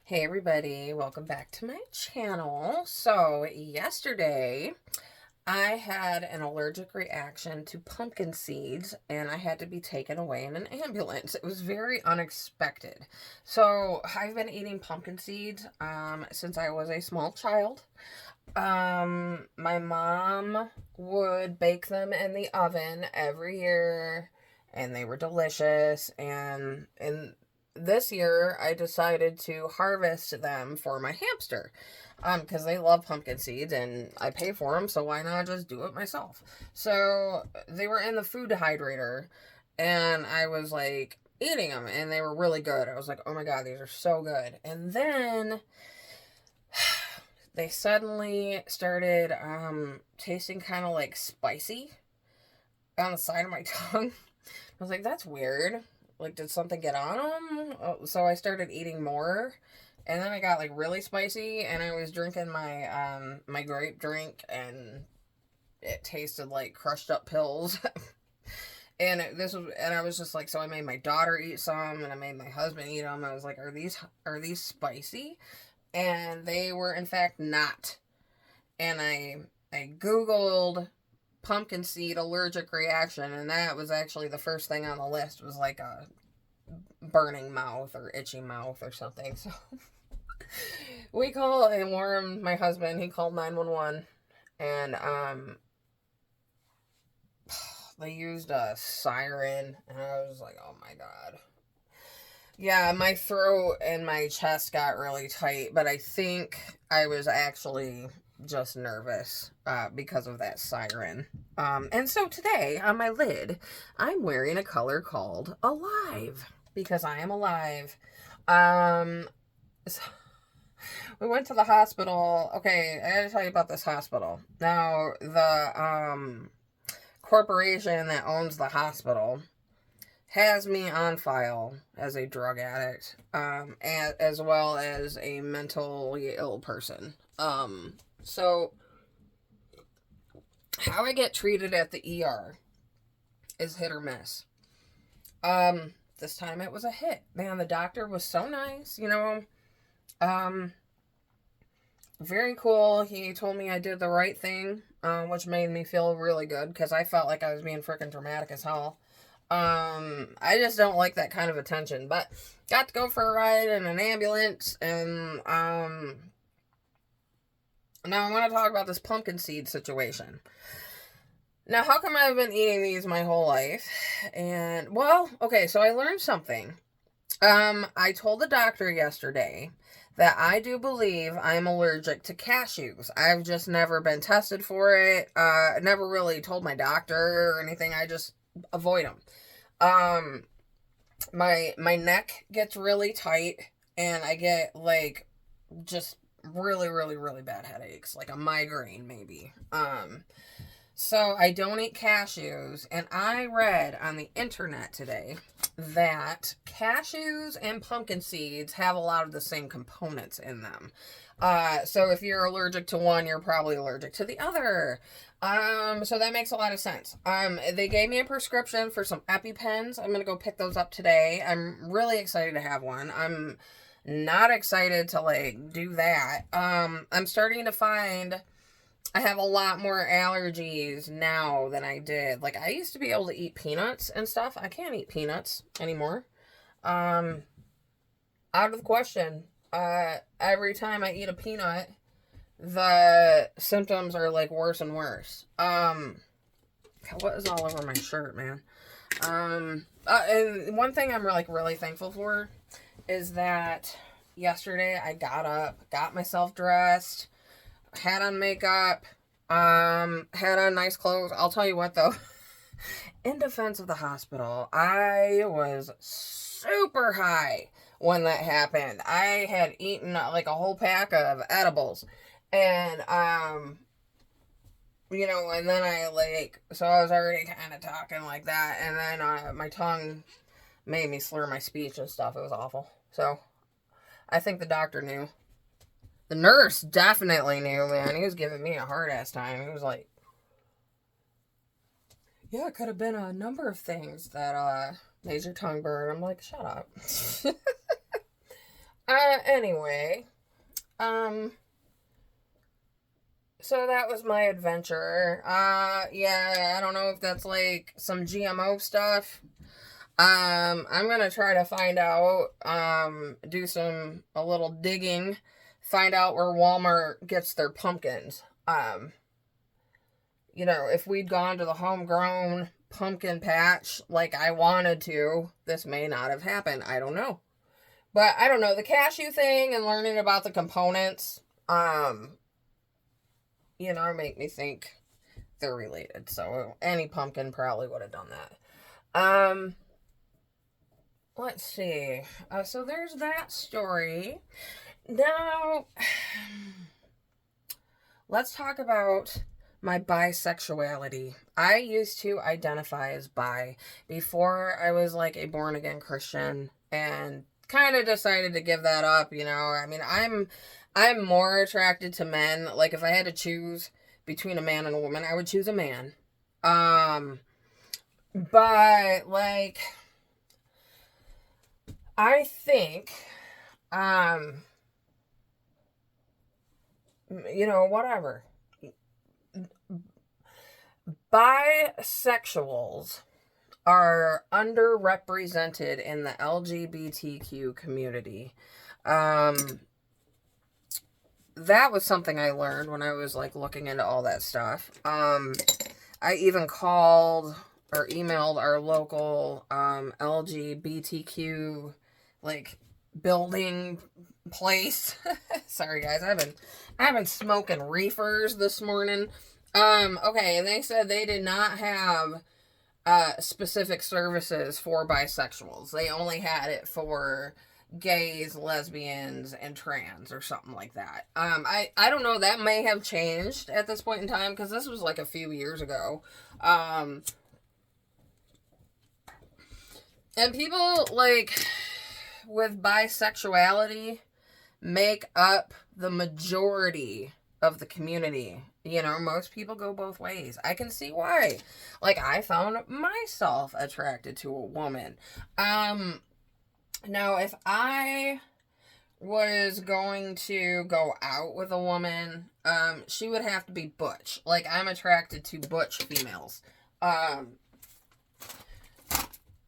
Hey everybody, welcome back to my channel. So, yesterday I had an allergic reaction to pumpkin seeds and I had to be taken away in an ambulance. It was very unexpected. So, I've been eating pumpkin seeds since I was a small child. My mom would bake them in the oven every year and they were delicious, and this year I decided to harvest them for my hamster because they love pumpkin seeds and I pay for them, so why not just do it myself? So they were in the food dehydrator and I was like eating them and they were really good. I was like, oh my god, these are so good. And then they suddenly started tasting kind of like spicy on the side of my tongue. I was like, that's weird. Like, did something get on them? So I started eating more, and then I got like really spicy, and I was drinking my grape drink, and it tasted like crushed up pills. And I was just like, so I made my daughter eat some, and I made my husband eat them. I was like, are these spicy? And they were in fact not. And I googled pumpkin seed allergic reaction, and that was actually the first thing on the list, was like a burning mouth or itchy mouth or something. So we call and Warren, my husband, he called 911, and they used a siren, and I was like, oh my god. Yeah, my throat and my chest got really tight, but I think I was actually just nervous because of that siren. And so today on my lid, I'm wearing a color called Alive because I am alive. So we went to the hospital. Okay, I gotta tell you about this hospital. Now, the corporation that owns the hospital has me on file as a drug addict, as well as a mentally ill person. So how I get treated at the ER is hit or miss. This time it was a hit. Man, the doctor was so nice, Um, very cool. He told me I did the right thing, which made me feel really good because I felt like I was being freaking dramatic as hell. I just don't like that kind of attention, but got to go for a ride in an ambulance, and now I want to talk about this pumpkin seed situation. Now, how come I've been eating these my whole life? And, well, okay, so I learned something. I told the doctor yesterday that I do believe I'm allergic to cashews. I've just never been tested for it. Never really told my doctor or anything. I just avoid them. Um, my neck gets really tight, and I get like just really, really, really bad headaches, like a migraine maybe. So I don't eat cashews, and I read on the internet today that cashews and pumpkin seeds have a lot of the same components in them. So if you're allergic to one, you're probably allergic to the other. So that makes a lot of sense. They gave me a prescription for some EpiPens. I'm gonna go pick those up today. I'm really excited to have one. I'm not excited to like do that. I'm starting to find I have a lot more allergies now than I did. Like, I used to be able to eat peanuts and stuff. I can't eat peanuts anymore. Um, Out of the question. Every time I eat a peanut, the symptoms are like worse and worse. What is all over my shirt, man? And one thing I'm really thankful for is that yesterday I got up, got myself dressed, had on makeup, had on nice clothes. I'll tell you what though, in defense of the hospital, I was super high when that happened. I had eaten like a whole pack of edibles, and and then so I was already kind of talking like that, and then my tongue made me slur my speech and stuff. It was awful. So I think the doctor knew. The nurse definitely knew, man. He was giving me a hard ass time. He was like, yeah, it could have been a number of things that made your tongue burn. I'm like, shut up. Anyway, um, so that was my adventure. Yeah, I don't know if that's like some GMO stuff. I'm gonna try to find out, do a little digging, find out where Walmart gets their pumpkins. If we'd gone to the homegrown pumpkin patch like I wanted to, this may not have happened. I don't know. But I don't know, the cashew thing and learning about the components, make me think they're related. So any pumpkin probably would have done that. Let's see. So there's that story. Now, let's talk about my bisexuality. I used to identify as bi before I was like a born again Christian, and kind of decided to give that up. I mean, I'm more attracted to men. Like, if I had to choose between a man and a woman, I would choose a man. But like, I think, whatever. Bisexuals are underrepresented in the LGBTQ community. That was something I learned when I was like looking into all that stuff. I even called or emailed our local LGBTQ like building place. Sorry guys, I've been smoking reefers this morning. Okay, and they said they did not have specific services for bisexuals. They only had it for gays, lesbians, and trans or something like that. I don't know, that may have changed at this point in time because this was like a few years ago. And people like with bisexuality make up the majority of the community. Most people go both ways. I can see why. Like, I found myself attracted to a woman. Now, if I was going to go out with a woman, she would have to be butch. Like, I'm attracted to butch females.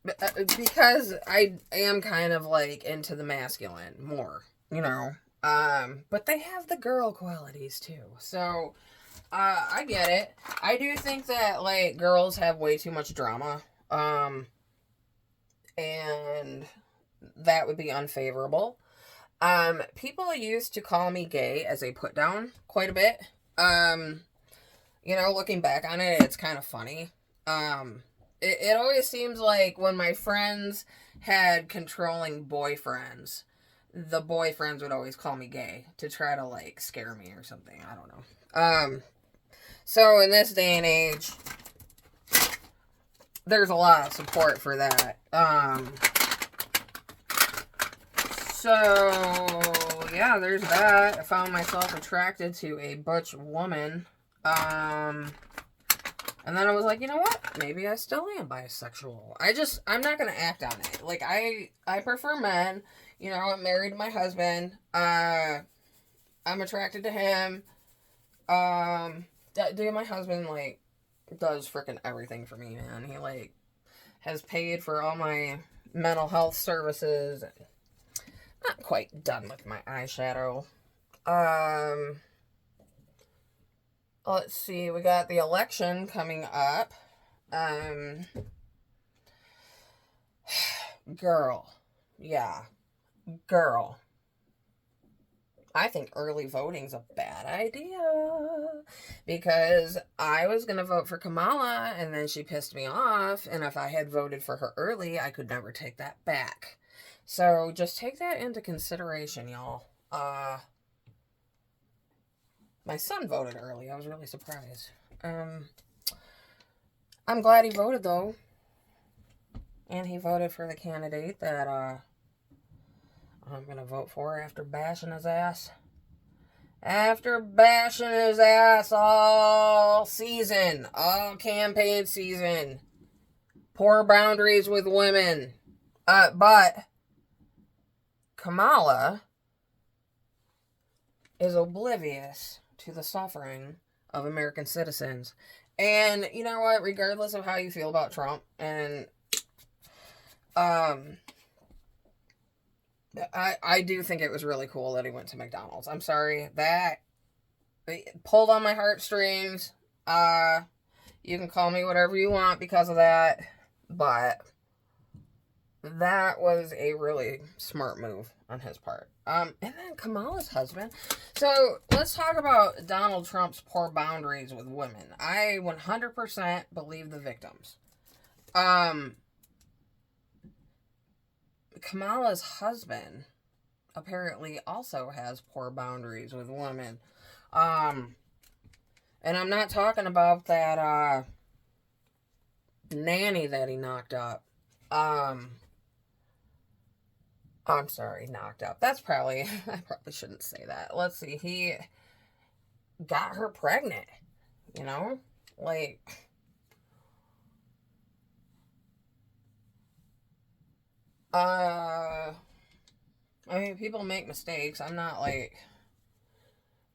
Because I am kind of like into the masculine more, but they have the girl qualities too. So, I get it. I do think that like girls have way too much drama. And that would be unfavorable. People used to call me gay as a put down quite a bit. Looking back on it, it's kind of funny. It always seems like when my friends had controlling boyfriends, the boyfriends would always call me gay to try to like scare me or something. I don't know. So in this day and age, there's a lot of support for that. So yeah, there's that. I found myself attracted to a butch woman. And then I was like, you know what? Maybe I still am bisexual. I'm not going to act on it. Like, I prefer men. I'm married to my husband. I'm attracted to him. Dude, my husband, like, does freaking everything for me, man. He, like, has paid for all my mental health services. Not quite done with my eyeshadow. Let's see, we got the election coming up. Girl. Yeah. Girl. I think early voting's a bad idea. Because I was going to vote for Kamala, and then she pissed me off, and if I had voted for her early, I could never take that back. So, just take that into consideration, y'all. My son voted early. I was really surprised. I'm glad he voted, though. And he voted for the candidate that I'm going to vote for after bashing his ass. After bashing his ass all season. All campaign season. Poor boundaries with women. But Kamala is oblivious to the suffering of American citizens. And you know what? Regardless of how you feel about Trump, and um, I do think it was really cool that he went to McDonald's. I'm sorry that it pulled on my heartstrings. You can call me whatever you want because of that, but that was a really smart move on his part. And then Kamala's husband. So let's talk about Donald Trump's poor boundaries with women. I 100% believe the victims. Kamala's husband apparently also has poor boundaries with women. And I'm not talking about that nanny that he knocked up. I'm sorry, knocked up. That's probably, I probably shouldn't say that. Let's see, he got her pregnant, you know? Like, I mean, people make mistakes. I'm not like,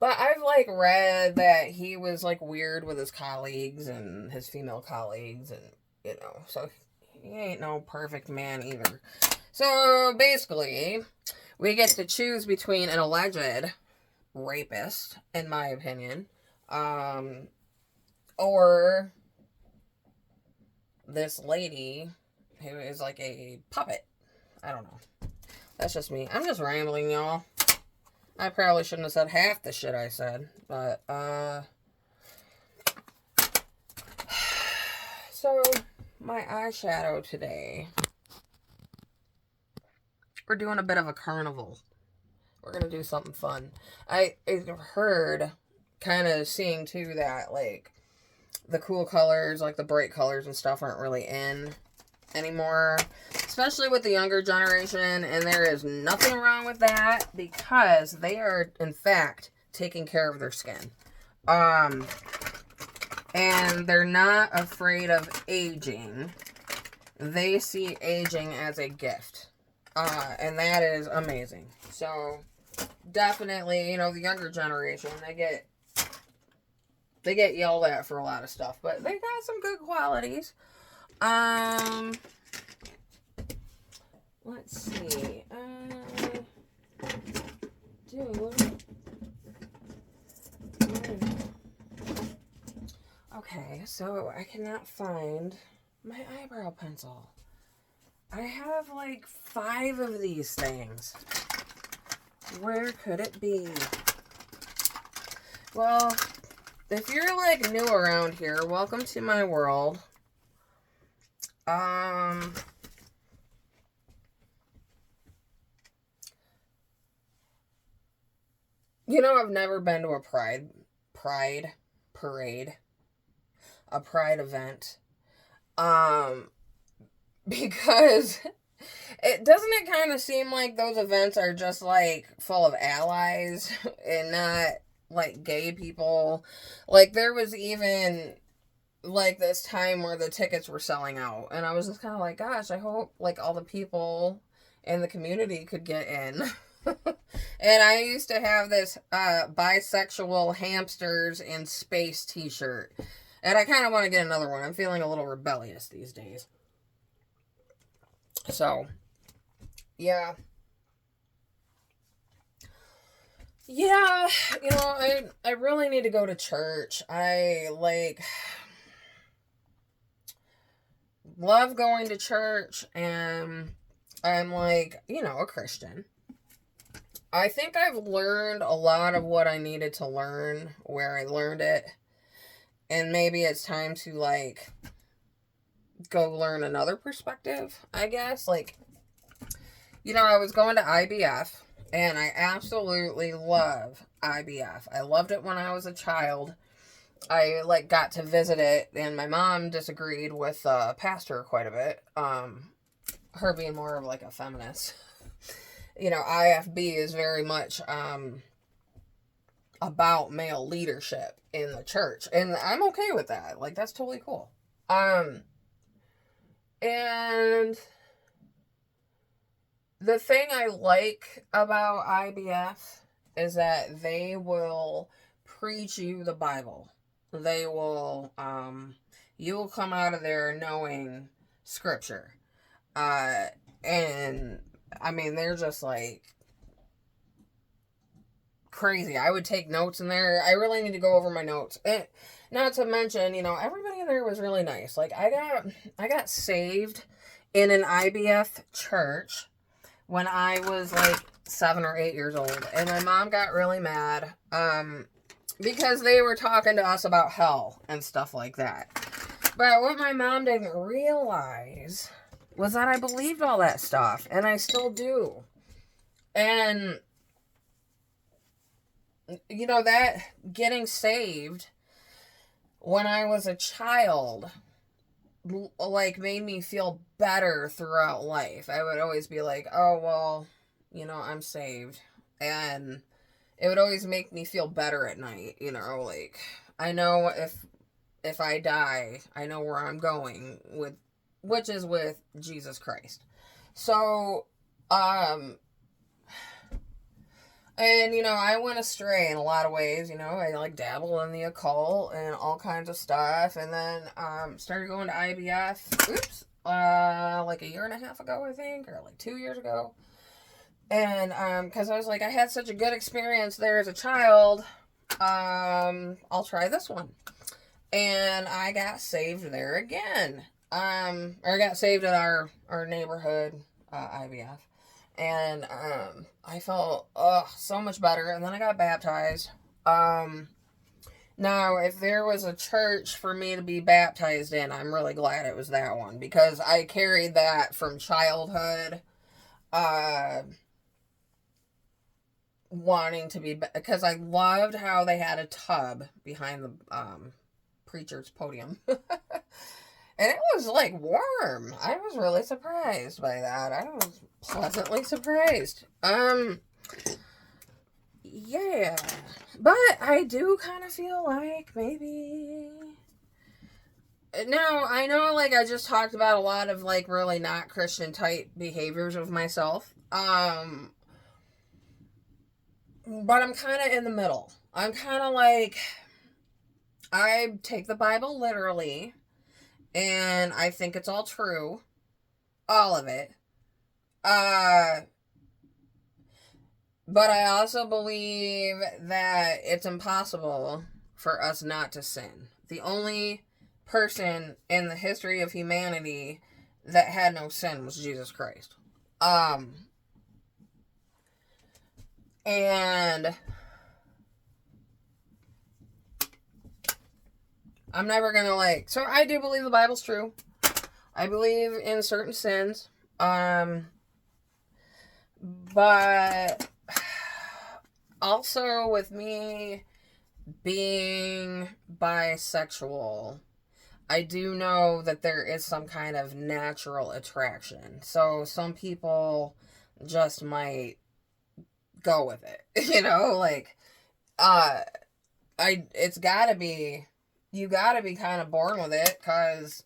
but I've like read that he was like weird with his colleagues and his female colleagues, and you know, so he ain't no perfect man either. So basically, we get to choose between an alleged rapist, in my opinion, or this lady who is like a puppet. I don't know. That's just me. I'm just rambling, y'all. I probably shouldn't have said half the shit I said, but, so, my eyeshadow today. We're doing a bit of a carnival. We're gonna do something fun. I've heard, kind of seeing too, that, like, the cool colors, like the bright colors and stuff aren't really in anymore, especially with the younger generation, and there is nothing wrong with that because they are in fact taking care of their skin, and they're not afraid of aging. They see aging as a gift, and that is amazing. So definitely, you know, the younger generation, they get yelled at for a lot of stuff, but they got some good qualities. Let's see. Dude. Okay, so I cannot find my eyebrow pencil. I have like 5 of these things. Where could it be? Well, if you're like new around here, welcome to my world. You know, I've never been to a pride parade, a pride event, because it kind of seem like those events are just like full of allies and not like gay people. Like there was even like this time where the tickets were selling out, and I was just kind of like, gosh, I hope like all the people in the community could get in. And I used to have this bisexual hamsters in space t-shirt, and I kind of want to get another one. I'm feeling a little rebellious these days. So yeah, you know, I really need to go to church. I like love going to church, and I'm like, you know, a Christian. I think I've learned a lot of what I needed to learn where I learned it. And maybe it's time to, like, go learn another perspective, I guess. Like, you know, I was going to IBF, and I absolutely love IBF. I loved it when I was a child. I, like, got to visit it, and my mom disagreed with the pastor quite a bit. Her being more of, like, a feminist. You know, IFB is very much about male leadership in the church, and I'm okay with that. Like, that's totally cool. And the thing I like about IBF is that they will preach you the Bible. They will, you will come out of there knowing scripture. And I mean, they're just like crazy. I would take notes in there. I really need to go over my notes. And not to mention, everybody in there was really nice. Like I got saved in an IBF church when I was like 7 or 8 years old, and my mom got really mad because they were talking to us about hell and stuff like that. But what my mom didn't realize was that I believed all that stuff, and I still do. And that getting saved when I was a child like made me feel better throughout life. I would always be like, oh well, I'm saved, and it would always make me feel better at night. Like I know if I die, I know where I'm going with, which is with Jesus Christ. So and, I went astray in a lot of ways. I like dabble in the occult and all kinds of stuff. And then started going to IBF, like a year and a half ago, I think, or like 2 years ago. And because I was like, I had such a good experience there as a child, I'll try this one. And I got saved there again. Or I got saved at our neighborhood IBF. And I felt so much better, and then I got baptized. Now, if there was a church for me to be baptized in, I'm really glad it was that one, because I carried that from childhood, wanting to be, because I loved how they had a tub behind the preacher's podium. And it was like warm. I was really surprised by that. I was pleasantly surprised. Yeah. But I do kind of feel like maybe. Now, I know like I just talked about a lot of like really not Christian type behaviors of myself. But I'm kind of in the middle. I'm kind of like, I take the Bible literally. And I think it's all true. All of it. But I also believe that it's impossible for us not to sin. The only person in the history of humanity that had no sin was Jesus Christ. And I'm never gonna so I do believe the Bible's true. I believe in certain sins. But also with me being bisexual, I do know that there is some kind of natural attraction. So some people just might go with it. It's gotta be, you gotta be kind of born with it, because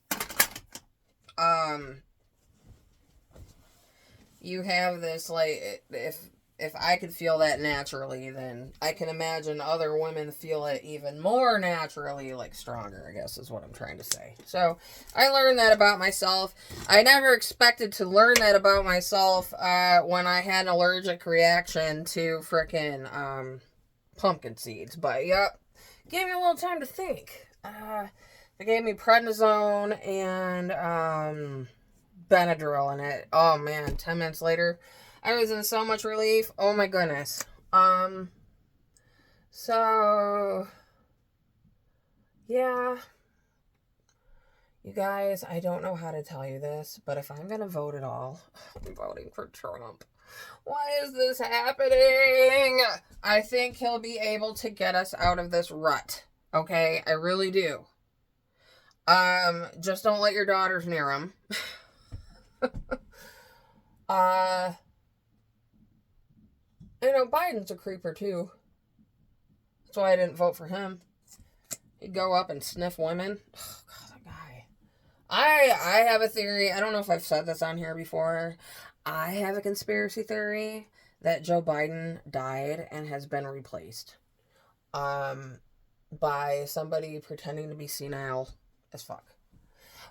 you have this, if I could feel that naturally, then I can imagine other women feel it even more naturally, stronger, I guess is what I'm trying to say. So I learned that about myself. I never expected to learn that about myself when I had an allergic reaction to frickin' pumpkin seeds. But yep, gave me a little time to think. They gave me prednisone and Benadryl in it. Oh man, 10 minutes later, I was in so much relief. Oh my goodness. So, yeah. You guys, I don't know how to tell you this, but if I'm gonna vote at all, I'm voting for Trump. Why is this happening? I think he'll be able to get us out of this rut. Okay? I really do. Just don't let your daughters near him. Biden's a creeper too. That's why I didn't vote for him. He'd go up and sniff women. Oh, God, that guy. I have a theory. I don't know if I've said this on here before. I have a conspiracy theory that Joe Biden died and has been replaced by somebody pretending to be senile as fuck.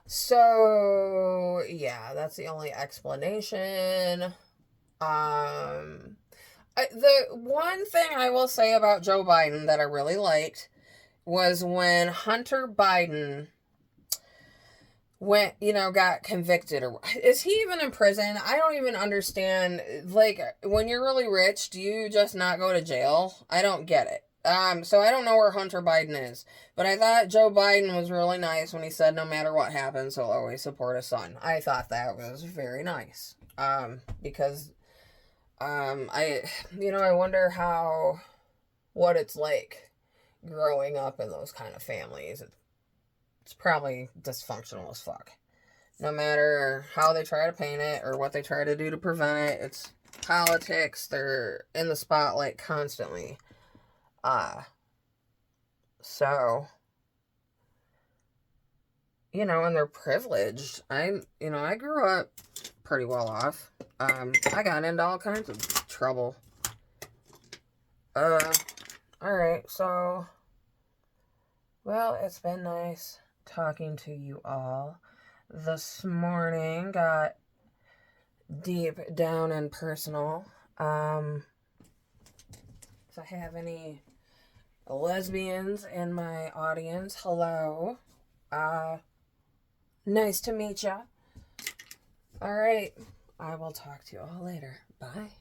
So, yeah, that's the only explanation. The one thing I will say about Joe Biden that I really liked was when Hunter Biden got convicted. Or is he even in prison? I don't even understand. Like, when you're really rich, do you just not go to jail? I don't get it. So I don't know where Hunter Biden is, but I thought Joe Biden was really nice when he said no matter what happens, he'll always support his son. I thought that was very nice. Because I wonder what it's like growing up in those kind of families. It's probably dysfunctional as fuck. No matter how they try to paint it or what they try to do to prevent it, it's politics. They're in the spotlight constantly. So, and they're privileged. I grew up pretty well off. I got into all kinds of trouble. Alright, so, well, it's been nice talking to you all. This morning got deep down and personal. If I have any lesbians in my audience, hello. Nice to meet ya. Alright, I will talk to you all later. Bye.